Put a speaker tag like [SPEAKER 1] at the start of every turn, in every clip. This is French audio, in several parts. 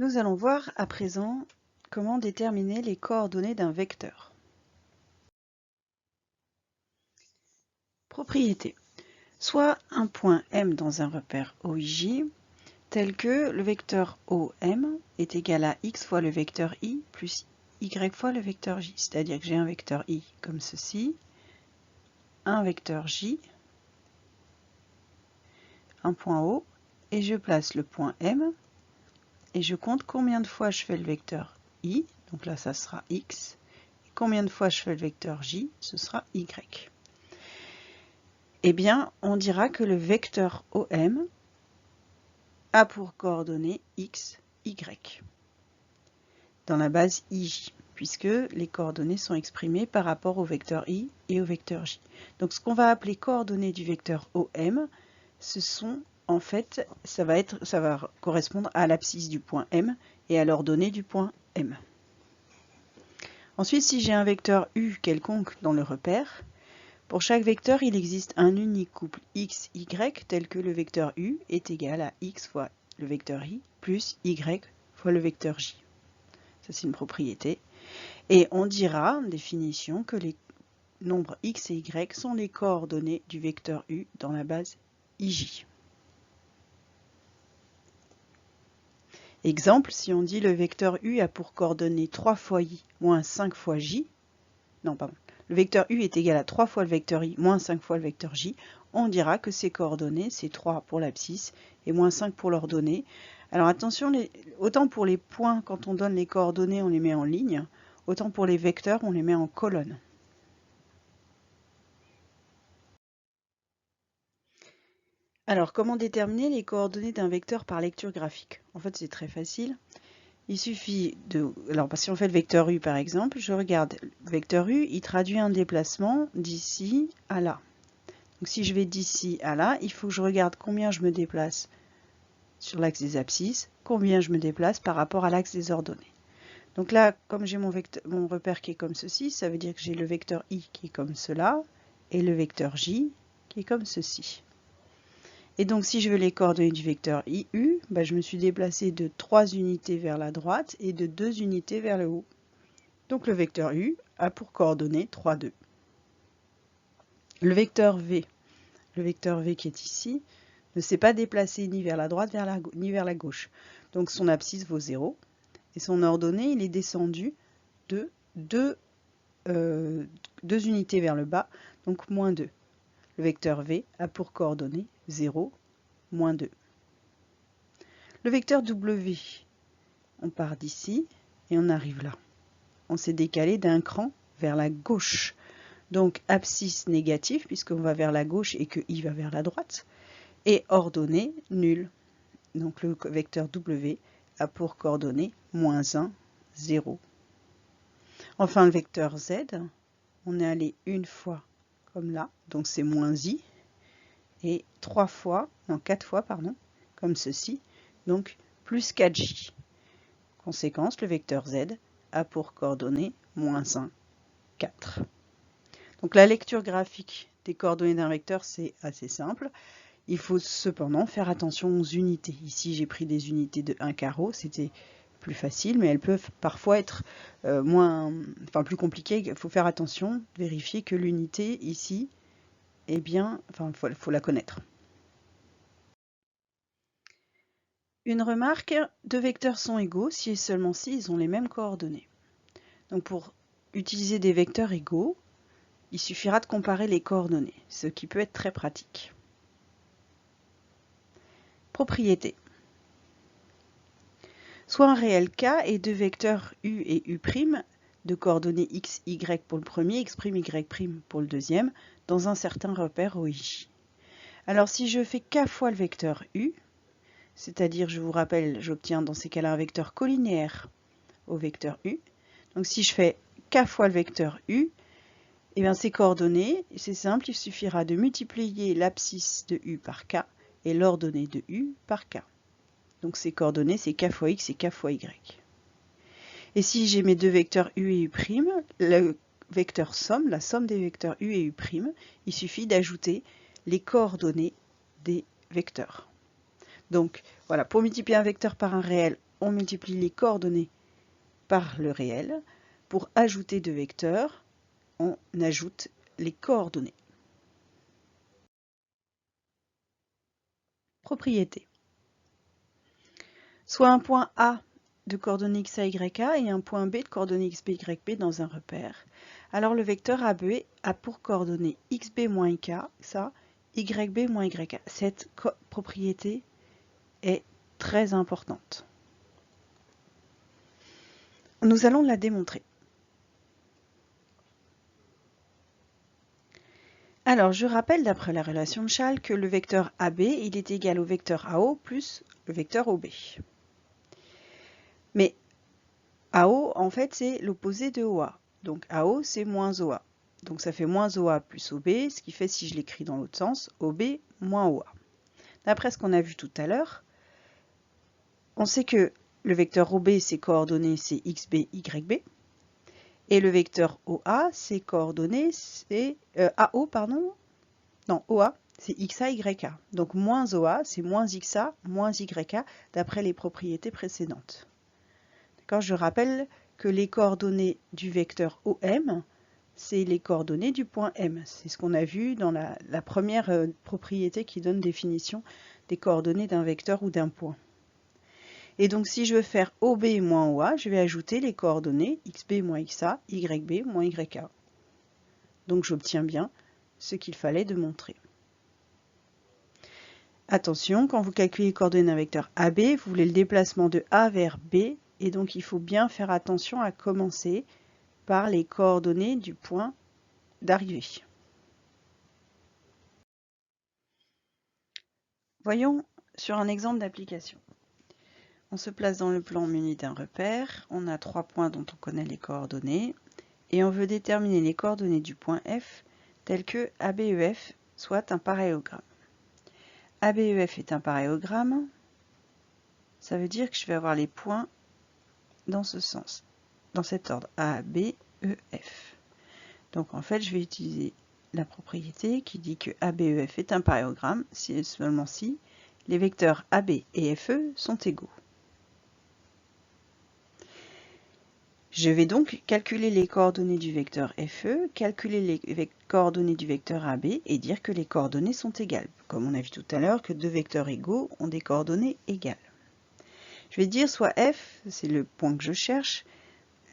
[SPEAKER 1] Nous allons voir à présent comment déterminer les coordonnées d'un vecteur. Propriété. Soit un point M dans un repère OIJ, tel que le vecteur OM est égal à x fois le vecteur I plus y fois le vecteur J. C'est-à-dire que j'ai un vecteur I comme ceci, un vecteur J, un point O, et je place le point M, et je compte combien de fois je fais le vecteur I, donc là ça sera x, et combien de fois je fais le vecteur J, ce sera y. Eh bien, on dira que le vecteur OM a pour coordonnées x, y, dans la base IJ, puisque les coordonnées sont exprimées par rapport au vecteur I et au vecteur J. Donc ce qu'on va appeler coordonnées du vecteur OM, ce sont en fait, ça va correspondre à l'abscisse du point M et à l'ordonnée du point M. Ensuite, si j'ai un vecteur U quelconque dans le repère, pour chaque vecteur, il existe un unique couple x, y, tel que le vecteur U est égal à x fois le vecteur I plus y fois le vecteur J. Ça, c'est une propriété. Et on dira, en définition, que les nombres x et y sont les coordonnées du vecteur U dans la base IJ. Exemple, si on dit le vecteur U a pour coordonnées 3 fois I moins 5 fois J, non, pardon, le vecteur U est égal à 3 fois le vecteur I moins 5 fois le vecteur J, on dira que ces coordonnées, c'est 3 pour l'abscisse et moins 5 pour l'ordonnée. Alors attention, autant pour les points, quand on donne les coordonnées, on les met en ligne, autant pour les vecteurs, on les met en colonne. Alors, comment déterminer les coordonnées d'un vecteur par lecture graphique? En fait, c'est très facile. Il suffit de... Alors, si on fait le vecteur U, par exemple, je regarde le vecteur U, il traduit un déplacement d'ici à là. Donc, si je vais d'ici à là, il faut que je regarde combien je me déplace sur l'axe des abscisses, combien je me déplace par rapport à l'axe des ordonnées. Donc là, comme j'ai mon repère qui est comme ceci, ça veut dire que j'ai le vecteur I qui est comme cela, et le vecteur J qui est comme ceci. Et donc, si je veux les coordonnées du vecteur IU, je me suis déplacé de 3 unités vers la droite et de 2 unités vers le haut. Donc, le vecteur U a pour coordonnées 3, 2. Le vecteur V qui est ici, ne s'est pas déplacé ni vers la droite ni vers la gauche. Donc, son abscisse vaut 0. Et son ordonnée, il est descendu de 2 unités vers le bas, donc moins 2. Le vecteur V a pour coordonnées 0, moins 2. Le vecteur W, on part d'ici et on arrive là. On s'est décalé d'un cran vers la gauche. Donc abscisse négative, puisqu'on va vers la gauche et que I va vers la droite. Et ordonnée nulle. Donc le vecteur W a pour coordonnées moins 1, 0. Enfin le vecteur Z, on est allé une fois comme là, donc c'est moins I. Et 4 fois, comme ceci, donc plus 4J. Conséquence, le vecteur Z a pour coordonnées moins 1, 4. Donc la lecture graphique des coordonnées d'un vecteur, c'est assez simple. Il faut cependant faire attention aux unités. Ici, j'ai pris des unités de 1 carreau, c'était plus facile, mais elles peuvent parfois être plus compliquées. Il faut faire attention, vérifier que l'unité ici, il faut la connaître. Une remarque, deux vecteurs sont égaux si et seulement si ils ont les mêmes coordonnées. Donc pour utiliser des vecteurs égaux, il suffira de comparer les coordonnées, ce qui peut être très pratique. Propriété. Soit un réel K et deux vecteurs U et U' de coordonnées x, y pour le premier, x', y' pour le deuxième, dans un certain repère OIJ. Alors si je fais K fois le vecteur U, c'est-à-dire, je vous rappelle, j'obtiens dans ces cas-là un vecteur collinéaire au vecteur U. Donc si je fais K fois le vecteur U, et bien ces coordonnées, c'est simple, il suffira de multiplier l'abscisse de U par K et l'ordonnée de U par K. Donc ces coordonnées, c'est K fois X et K fois Y. Et si j'ai mes deux vecteurs U et U', le vecteur somme, la somme des vecteurs U et U', il suffit d'ajouter les coordonnées des vecteurs. Donc voilà, pour multiplier un vecteur par un réel, on multiplie les coordonnées par le réel. Pour ajouter deux vecteurs, on ajoute les coordonnées. Propriété. Soit un point A de coordonnées x, a, y, a et un point B de coordonnées x, b, y, b dans un repère. Alors le vecteur AB a pour coordonnées xb moins ik, ça, yb moins yk. Cette propriété est très importante. Nous allons la démontrer. Alors, je rappelle d'après la relation de Chasles que le vecteur AB, il est égal au vecteur AO plus le vecteur OB. Mais AO, en fait, c'est l'opposé de OA. Donc AO, c'est moins OA. Donc ça fait moins OA plus OB, ce qui fait, si je l'écris dans l'autre sens, OB moins OA. D'après ce qu'on a vu tout à l'heure, on sait que le vecteur OB, ses coordonnées, c'est XB, YB. Et le vecteur OA, ses coordonnées, c'est AO, pardon. Non, OA, c'est XA, YA. Donc moins OA, c'est moins XA, moins YA, d'après les propriétés précédentes. D'accord, je rappelle que les coordonnées du vecteur OM, c'est les coordonnées du point M. C'est ce qu'on a vu dans la première propriété qui donne définition des coordonnées d'un vecteur ou d'un point. Et donc si je veux faire OB moins OA, je vais ajouter les coordonnées XB moins XA, YB moins YA. Donc j'obtiens bien ce qu'il fallait de montrer. Attention, quand vous calculez les coordonnées d'un vecteur AB, vous voulez le déplacement de A vers B, et donc il faut bien faire attention à commencer par les coordonnées du point d'arrivée. Voyons sur un exemple d'application. On se place dans le plan muni d'un repère, on a 3 points dont on connaît les coordonnées, et on veut déterminer les coordonnées du point F telles que ABEF soit un parallélogramme. ABEF est un parallélogramme, ça veut dire que je vais avoir les points dans ce sens, dans cet ordre, A, B, E, F. Donc en fait, je vais utiliser la propriété qui dit que ABEF est un parallélogramme si et seulement si les vecteurs AB et FE sont égaux. Je vais donc calculer les coordonnées du vecteur FE, calculer les coordonnées du vecteur AB et dire que les coordonnées sont égales. Comme on a vu tout à l'heure que deux vecteurs égaux ont des coordonnées égales. Je vais dire soit F, c'est le point que je cherche,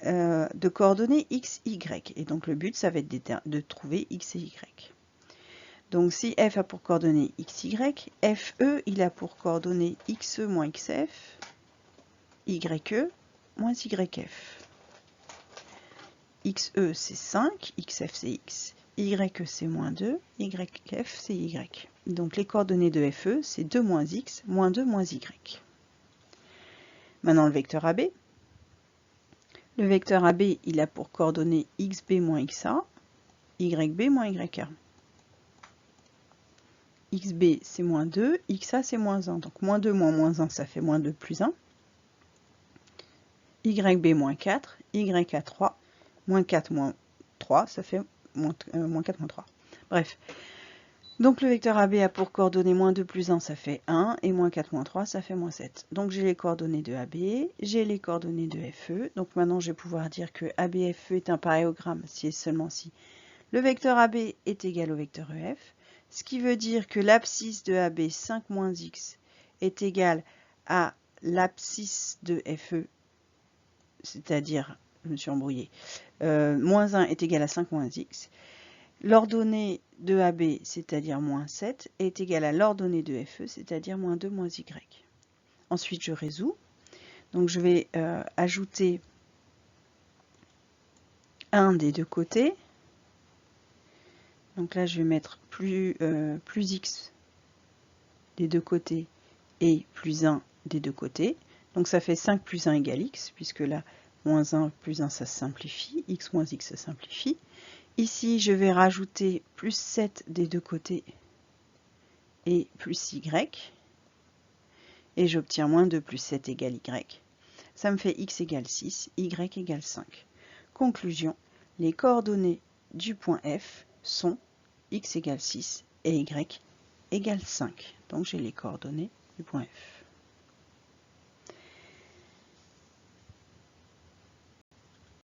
[SPEAKER 1] de coordonnées x, y. Et donc le but, ça va être de trouver x et y. Donc si f a pour coordonnées x, y, fe, il a pour coordonnées xe moins xf, ye moins yf. xe c'est 5, xf c'est x, ye c'est moins 2, yf c'est y. Donc les coordonnées de fe, c'est 2 moins x, moins 2 moins y. Maintenant le vecteur AB. Le vecteur AB, il a pour coordonnées xb moins xa, yb moins yk. xb, c'est moins 2, xa, c'est moins 1. Donc moins 2 moins 1, ça fait moins 2 plus 1. Yb moins 4, yk 3, moins 4 moins 3, ça fait moins 4 moins 3. Bref. Donc le vecteur AB a pour coordonnées moins 2 plus 1, ça fait 1, et moins 4 moins 3, ça fait moins 7. Donc j'ai les coordonnées de AB, j'ai les coordonnées de FE. Donc maintenant je vais pouvoir dire que ABFE est un parallélogramme si et seulement si le vecteur AB est égal au vecteur EF. Ce qui veut dire que l'abscisse de AB 5 moins x est égal à l'abscisse de FE, c'est-à-dire, je me suis embrouillée, moins 1 est égal à 5 moins x. L'ordonnée de AB, c'est-à-dire moins 7, est égale à l'ordonnée de FE, c'est-à-dire moins 2 moins y. Ensuite, je résous. Donc, je vais ajouter 1 des deux côtés. Donc là, je vais mettre plus x des deux côtés et plus 1 des deux côtés. Donc ça fait 5 plus 1 égale x, puisque là, moins 1 plus 1, ça se simplifie. X moins x, ça simplifie. Ici, je vais rajouter plus 7 des deux côtés et plus y. Et j'obtiens moins 2 plus 7 égale y. Ça me fait x égale 6, y égale 5. Conclusion, les coordonnées du point F sont x égale 6 et y égale 5. Donc j'ai les coordonnées du point F.